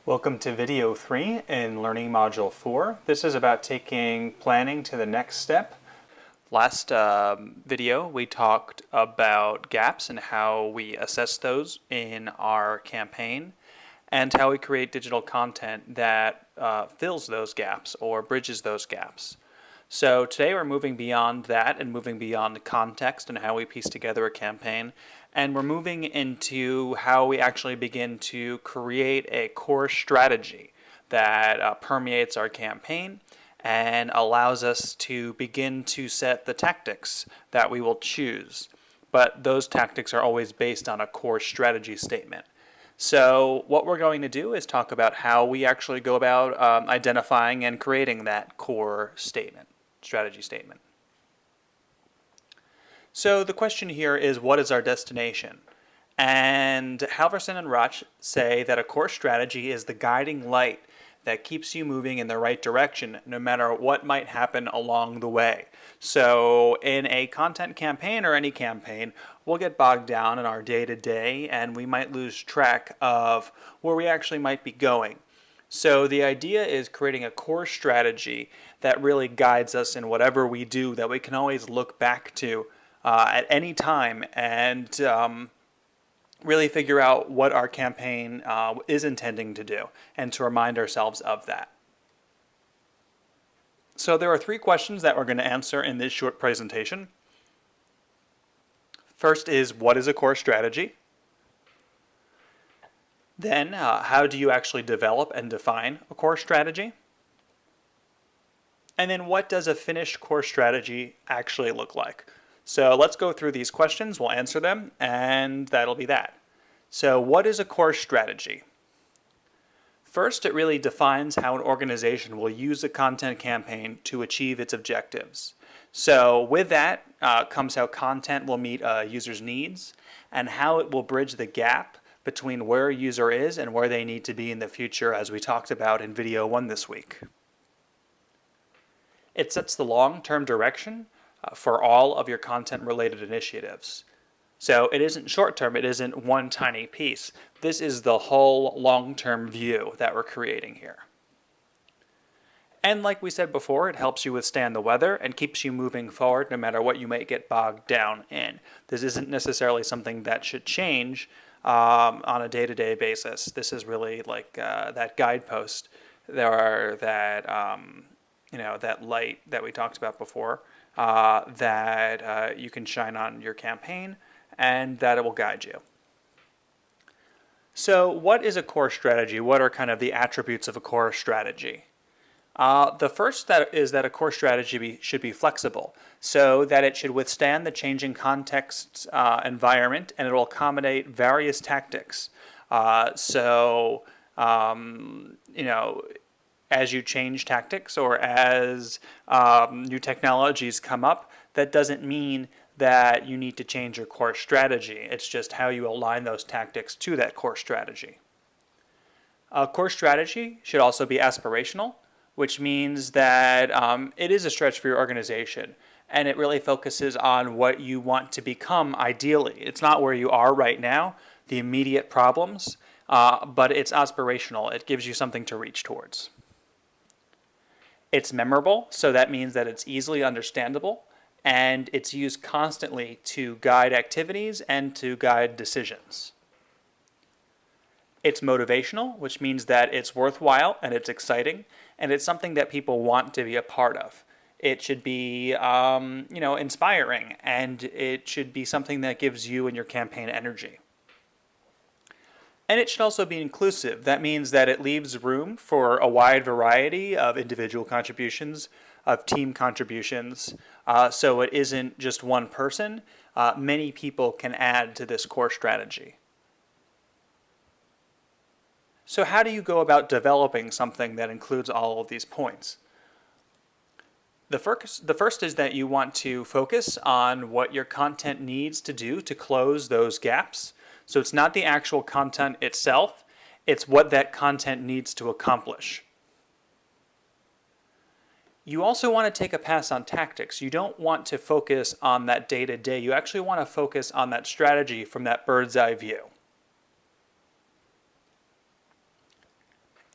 Welcome to video 3 in Learning Module 4. This is about taking planning to the next step. Last video we talked about gaps and how we assess those in our campaign and how we create digital content that fills those gaps or bridges those gaps. So today we're moving beyond that and moving beyond the context and how we piece together a campaign. And we're moving into how we actually begin to create a core strategy that permeates our campaign and allows us to begin to set the tactics that we will choose. But those tactics are always based on a core strategy statement. So what we're going to do is talk about how we actually go about identifying and creating that core statement, strategy statement. So the question here is, what is our destination? And Halverson and Rauch say that a core strategy is the guiding light that keeps you moving in the right direction no matter what might happen along the way. So in a content campaign or any campaign, we'll get bogged down in our day-to-day and we might lose track of where we actually might be going. So the idea is creating a core strategy that really guides us in whatever we do, that we can always look back to at any time and really figure out what our campaign is intending to do and to remind ourselves of that. So there are 3 questions that we're going to answer in this short presentation. First is, what is a core strategy? Then, how do you actually develop and define a core strategy? And then, what does a finished core strategy actually look like? So let's go through these questions, we'll answer them, and that'll be that. So what is a core strategy? First, it really defines how an organization will use a content campaign to achieve its objectives. So with that comes how content will meet a user's needs and how it will bridge the gap between where a user is and where they need to be in the future, as we talked about in video 1 this week. It sets the long-term direction for all of your content-related initiatives. So it isn't short-term, it isn't one tiny piece. This is the whole long-term view that we're creating here. And like we said before, it helps you withstand the weather and keeps you moving forward no matter what you might get bogged down in. This isn't necessarily something that should change on a day-to-day basis. This is really like that guidepost there, that that light that we talked about before, that you can shine on your campaign and that it will guide you. So what is a core strategy? What are kind of the attributes of a core strategy? The first is that a core strategy should be flexible, so that it should withstand the changing context environment, and it will accommodate various tactics. As you change tactics or as new technologies come up, that doesn't mean that you need to change your core strategy. It's just how you align those tactics to that core strategy. A core strategy should also be aspirational, which means that it is a stretch for your organization, and it really focuses on what you want to become ideally. It's not where you are right now, the immediate problems, but it's aspirational. It gives you something to reach towards. It's memorable, so that means that it's easily understandable, and it's used constantly to guide activities and to guide decisions. It's motivational, which means that it's worthwhile and it's exciting, and it's something that people want to be a part of. It should be, inspiring, and it should be something that gives you and your campaign energy. And it should also be inclusive. That means that it leaves room for a wide variety of individual contributions, of team contributions, so it isn't just one person. Many people can add to this core strategy. So how do you go about developing something that includes all of these points? The first is that you want to focus on what your content needs to do to close those gaps. So it's not the actual content itself, it's what that content needs to accomplish. You also want to take a pass on tactics. You don't want to focus on that day-to-day. You actually want to focus on that strategy from that bird's eye view.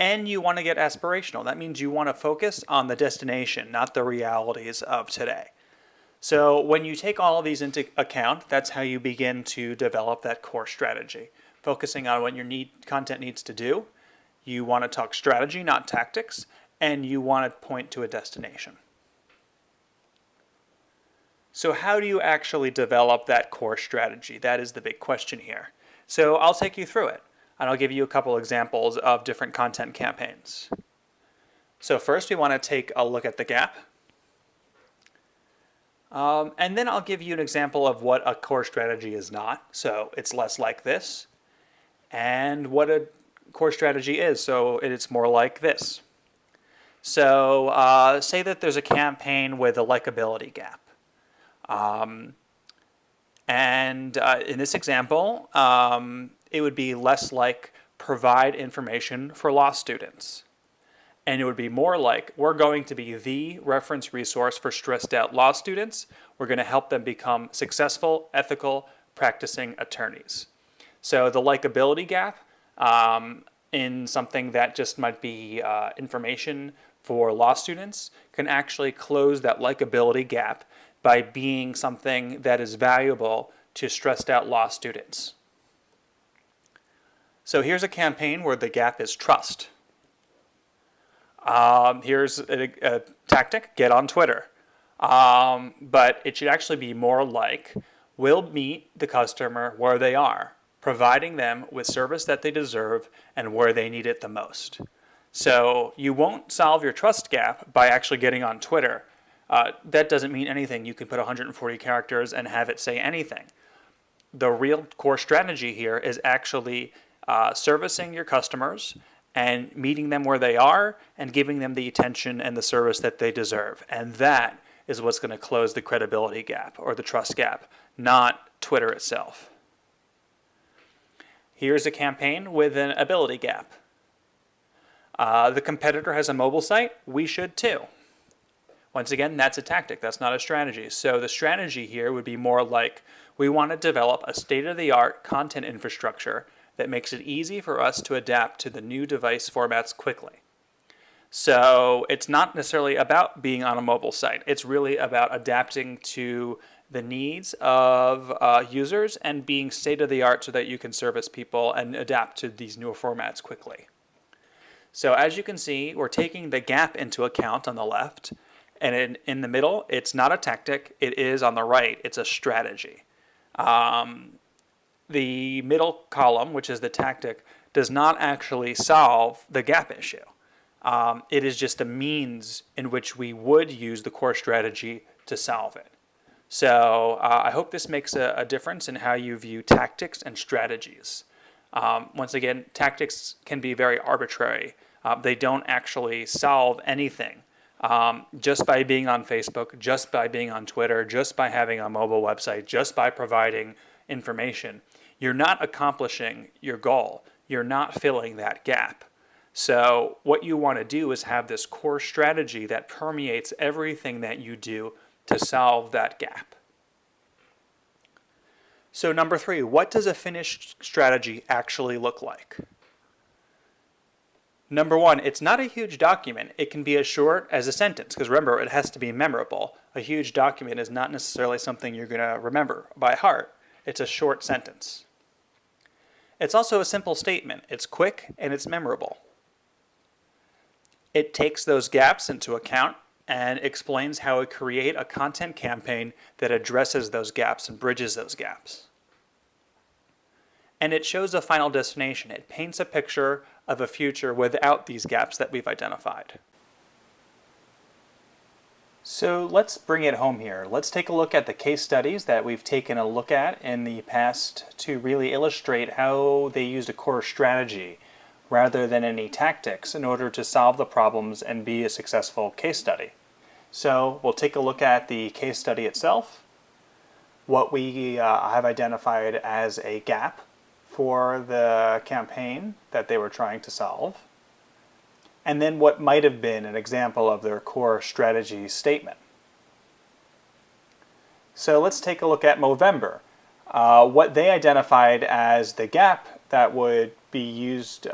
and you want to get aspirational. That means you want to focus on the destination, not the realities of today. So when you take all of these into account, that's how you begin to develop that core strategy, focusing on what your content needs to do. You want to talk strategy, not tactics, and you want to point to a destination. So how do you actually develop that core strategy? That is the big question here. So I'll take you through it, and I'll give you a couple examples of different content campaigns. So first we want to take a look at the gap. And then I'll give you an example of what a core strategy is not. So it's less like this. And what a core strategy is. So it's more like this. So say that there's a campaign with a likability gap. In this example, it would be less like provide information for law students. And it would be more like, we're going to be the reference resource for stressed out law students. We're going to help them become successful, ethical, practicing attorneys. So the likability gap in something that just might be information for law students can actually close that likability gap by being something that is valuable to stressed out law students. So here's a campaign where the gap is trust. Here's a tactic, get on Twitter. But it should actually be more like, we'll meet the customer where they are, providing them with service that they deserve and where they need it the most. So you won't solve your trust gap by actually getting on Twitter. That doesn't mean anything. You can put 140 characters and have it say anything. The real core strategy here is actually servicing your customers and meeting them where they are and giving them the attention and the service that they deserve. And that is what's going to close the credibility gap or the trust gap, not Twitter itself. Here's a campaign with an ability gap. The competitor has a mobile site, we should too. Once again, that's a tactic, that's not a strategy. So the strategy here would be more like, we want to develop a state-of-the-art content infrastructure that makes it easy for us to adapt to the new device formats quickly. So it's not necessarily about being on a mobile site. It's really about adapting to the needs of users and being state-of-the-art so that you can service people and adapt to these newer formats quickly. So as you can see, we're taking the gap into account on the left, and in the middle, it's not a tactic. It is on the right. It's a strategy. The middle column, which is the tactic, does not actually solve the gap issue. It is just a means in which we would use the core strategy to solve it. So I hope this makes a difference in how you view tactics and strategies. Once again, tactics can be very arbitrary. They don't actually solve anything. Just by being on Facebook, just by being on Twitter, just by having a mobile website, just by providing information, you're not accomplishing your goal. You're not filling that gap. So what you want to do is have this core strategy that permeates everything that you do to solve that gap. So number 3, what does a finished strategy actually look like? Number 1, it's not a huge document. It can be as short as a sentence, because remember, it has to be memorable. A huge document is not necessarily something you're going to remember by heart. It's a short sentence. It's also a simple statement. It's quick and it's memorable. It takes those gaps into account and explains how to create a content campaign that addresses those gaps and bridges those gaps. And it shows a final destination. It paints a picture of a future without these gaps that we've identified. So let's bring it home here. Let's take a look at the case studies that we've taken a look at in the past to really illustrate how they used a core strategy rather than any tactics in order to solve the problems and be a successful case study. So we'll take a look at the case study itself, what we have identified as a gap for the campaign that they were trying to solve, and then what might have been an example of their core strategy statement. So let's take a look at Movember. What they identified as the gap that would be used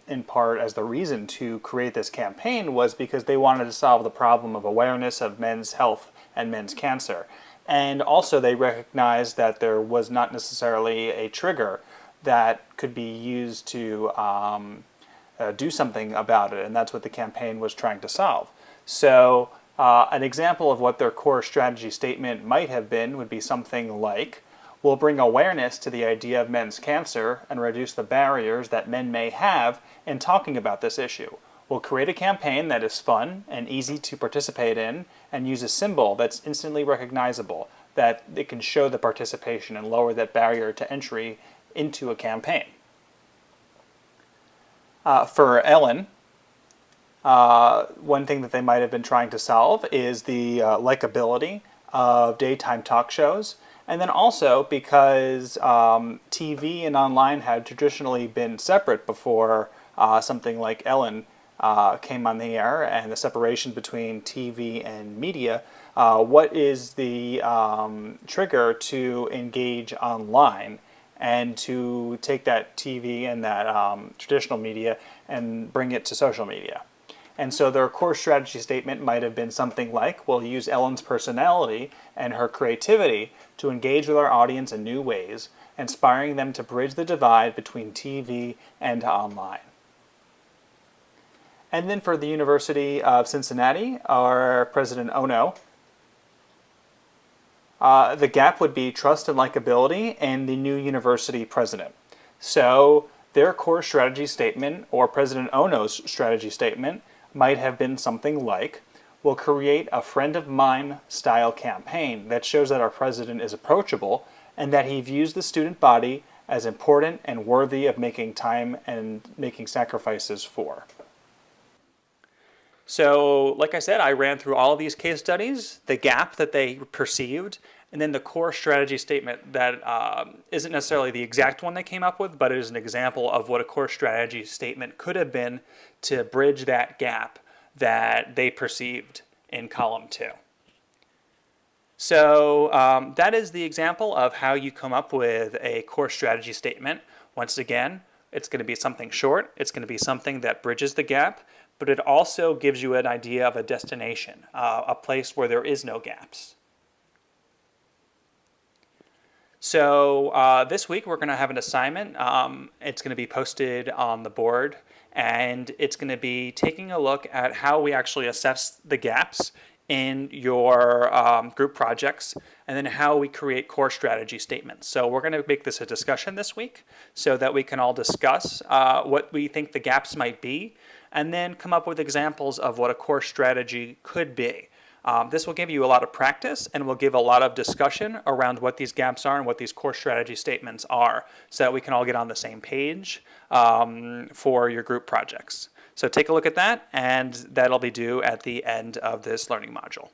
in part as the reason to create this campaign was because they wanted to solve the problem of awareness of men's health and men's cancer. And also they recognized that there was not necessarily a trigger that could be used to do something about it, and that's what the campaign was trying to solve. So an example of what their core strategy statement might have been would be something like, we'll bring awareness to the idea of men's cancer and reduce the barriers that men may have in talking about this issue. We'll create a campaign that is fun and easy to participate in and use a symbol that's instantly recognizable, that it can show the participation and lower that barrier to entry into a campaign. For Ellen, one thing that they might have been trying to solve is the likability of daytime talk shows. And then also because TV and online had traditionally been separate before something like Ellen came on the air, and the separation between TV and media, what is the trigger to engage online and to take that TV and that traditional media and bring it to social media? And so their core strategy statement might have been something like, we'll use Ellen's personality and her creativity to engage with our audience in new ways, inspiring them to bridge the divide between TV and online. And then for the University of Cincinnati, our President Ono, the gap would be trust and likability and the new university president. So their core strategy statement, or President Ono's strategy statement, might have been something like, we'll create a friend of mine style campaign that shows that our president is approachable and that he views the student body as important and worthy of making time and making sacrifices for. So, like I said, I ran through all of these case studies, the gap that they perceived, and then the core strategy statement that isn't necessarily the exact one they came up with, but it is an example of what a core strategy statement could have been to bridge that gap that they perceived in column 2. So that is the example of how you come up with a core strategy statement. Once again, it's going to be something short. It's going to be something that bridges the gap, but it also gives you an idea of a destination, a place where there is no gaps. So this week we're going to have an assignment. It's going to be posted on the board, and it's going to be taking a look at how we actually assess the gaps in your group projects, and then how we create core strategy statements. So we're going to make this a discussion this week so that we can all discuss what we think the gaps might be, and then come up with examples of what a core strategy could be. This will give you a lot of practice and will give a lot of discussion around what these gaps are and what these core strategy statements are, so that we can all get on the same page for your group projects. So take a look at that, and that'll be due at the end of this learning module.